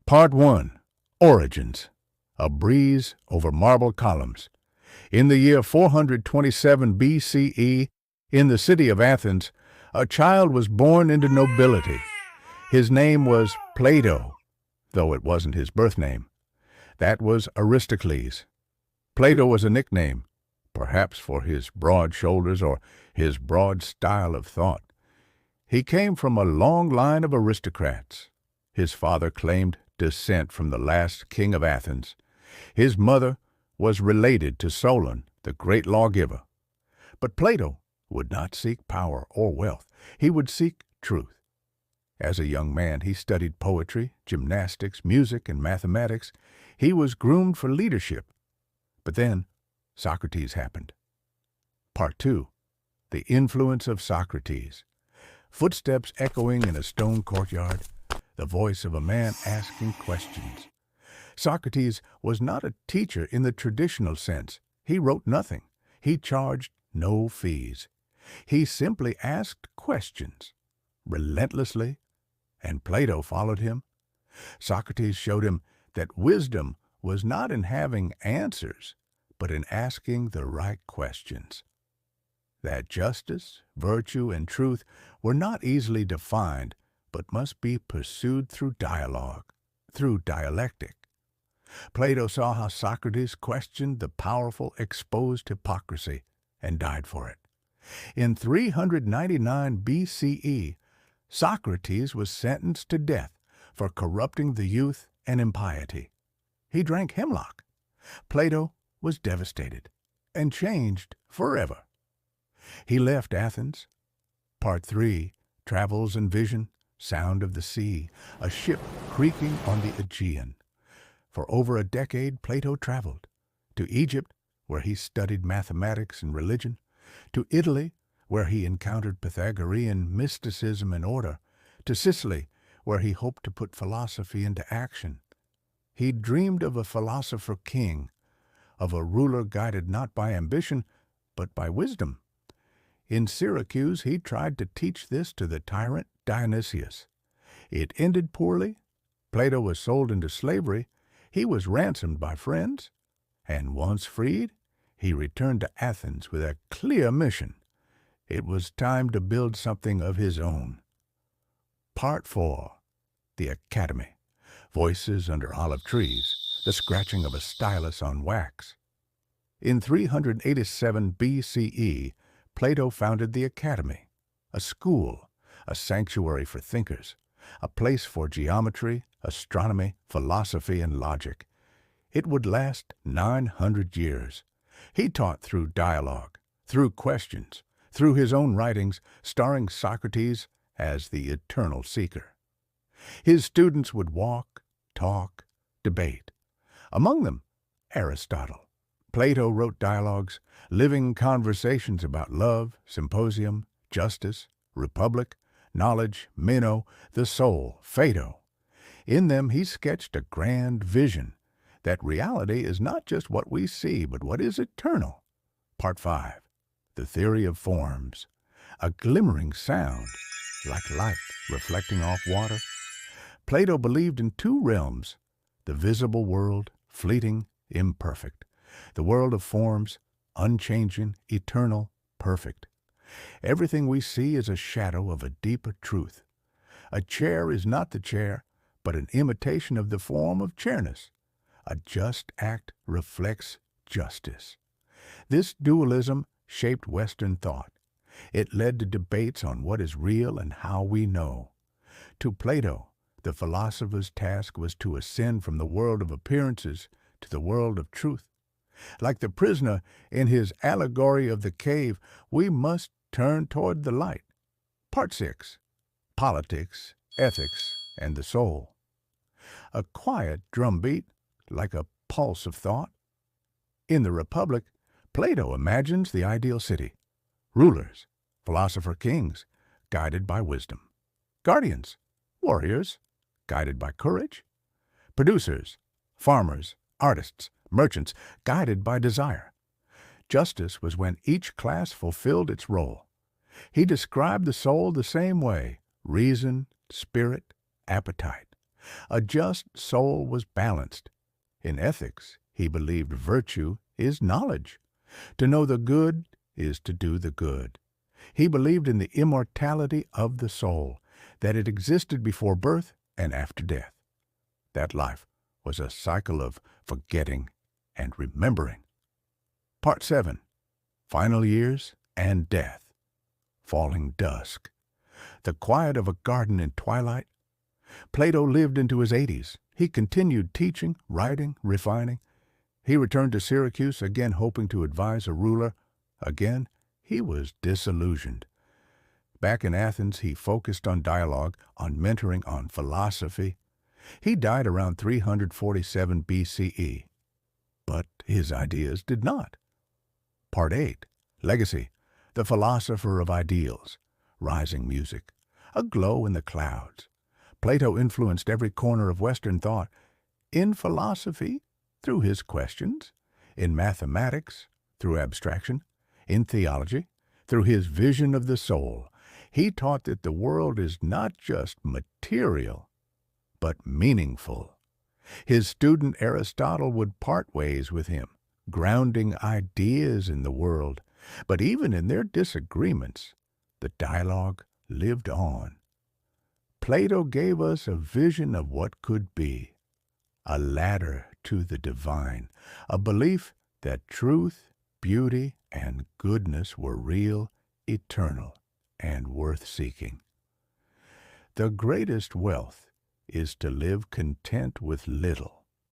Part 1. Origins. A breeze over marble columns. In the year 427 BCE, in the city of Athens, a child was born into nobility. His name was Plato, though it wasn't his birth name. That was Aristocles. Plato was a nickname, perhaps for his broad shoulders or his broad style of thought. He came from a long line of aristocrats. His father claimed descent from the last king of Athens. His mother was related to Solon, the great lawgiver. But Plato would not seek power or wealth. He would seek truth. As a young man, he studied poetry, gymnastics, music, and mathematics. He was groomed for leadership. But then Socrates happened. Part 2. The influence of Socrates. Footsteps echoing in a stone courtyard, the voice of a man asking questions. Socrates was not a teacher in the traditional sense. He wrote nothing. He charged no fees. He simply asked questions, relentlessly, and Plato followed him. Socrates showed him that wisdom was not in having answers, but in asking the right questions. That justice, virtue, and truth were not easily defined, but must be pursued through dialogue, through dialectic. Plato saw how Socrates questioned the powerful, exposed hypocrisy, and died for it. In 399 BCE, Socrates was sentenced to death for corrupting the youth and impiety. He drank hemlock. Plato was devastated and changed forever. He left Athens. Part 3. Travels and Vision. Sound of the sea. A ship creaking on the Aegean. For over a decade, Plato traveled. To Egypt, where he studied mathematics and religion. To Italy, where he encountered Pythagorean mysticism and order. To Sicily, where he hoped to put philosophy into action. He dreamed of a philosopher king, of a ruler guided not by ambition, but by wisdom. In Syracuse, he tried to teach this to the tyrant Dionysius. It ended poorly. Plato was sold into slavery. He was ransomed by friends. And once freed, he returned to Athens with a clear mission. It was time to build something of his own. Part 4. The Academy. Voices under olive trees. The scratching of a stylus on wax. In 387 BCE, Plato founded the Academy, a school, a sanctuary for thinkers, a place for geometry, astronomy, philosophy, and logic. It would last 900 years. He taught through dialogue, through questions, through his own writings, starring Socrates as the eternal seeker. His students would walk, talk, debate. Among them, Aristotle. Plato wrote dialogues, living conversations about love, symposium, justice, republic, knowledge, Meno, the soul, Phaedo. In them he sketched a grand vision, that reality is not just what we see, but what is eternal. Part 5. The Theory of Forms. A glimmering sound, like light reflecting off water. Plato believed in two realms, the visible world, fleeting, imperfect. The world of forms, unchanging, eternal, perfect. Everything we see is a shadow of a deeper truth. A chair is not the chair, but an imitation of the form of chairness. A just act reflects justice. This dualism shaped Western thought. It led to debates on what is real and how we know. To Plato, the philosopher's task was to ascend from the world of appearances to the world of truth. Like the prisoner in his allegory of the cave, we must turn toward the light. Part 6. Politics, Ethics, and the Soul. A quiet drumbeat, like a pulse of thought. In the Republic, Plato imagines the ideal city. Rulers, philosopher kings, guided by wisdom. Guardians, warriors, guided by courage. Producers, farmers, artists, merchants, guided by desire. Justice was when each class fulfilled its role. He described the soul the same way: reason, spirit, appetite. A just soul was balanced. In ethics, he believed virtue is knowledge. To know the good is to do the good. He believed in the immortality of the soul, that it existed before birth and after death. That life was a cycle of forgetting and remembering. Part 7. Final Years and Death. Falling Dusk. The quiet of a garden in twilight. Plato lived into his 80s. He continued teaching, writing, refining. He returned to Syracuse, again hoping to advise a ruler. Again, he was disillusioned. Back in Athens, he focused on dialogue, on mentoring, on philosophy. He died around 347 BCE. But his ideas did not. Part 8. Legacy. The philosopher of ideals. Rising music. A glow in the clouds. Plato influenced every corner of Western thought. In philosophy, through his questions. In mathematics, through abstraction. In theology, through his vision of the soul. He taught that the world is not just material, but meaningful. His student Aristotle would part ways with him, grounding ideas in the world. But even in their disagreements, the dialogue lived on. Plato gave us a vision of what could be, a ladder to the divine, a belief that truth, beauty, and goodness were real, eternal, and worth seeking. The greatest wealth is to live content with little,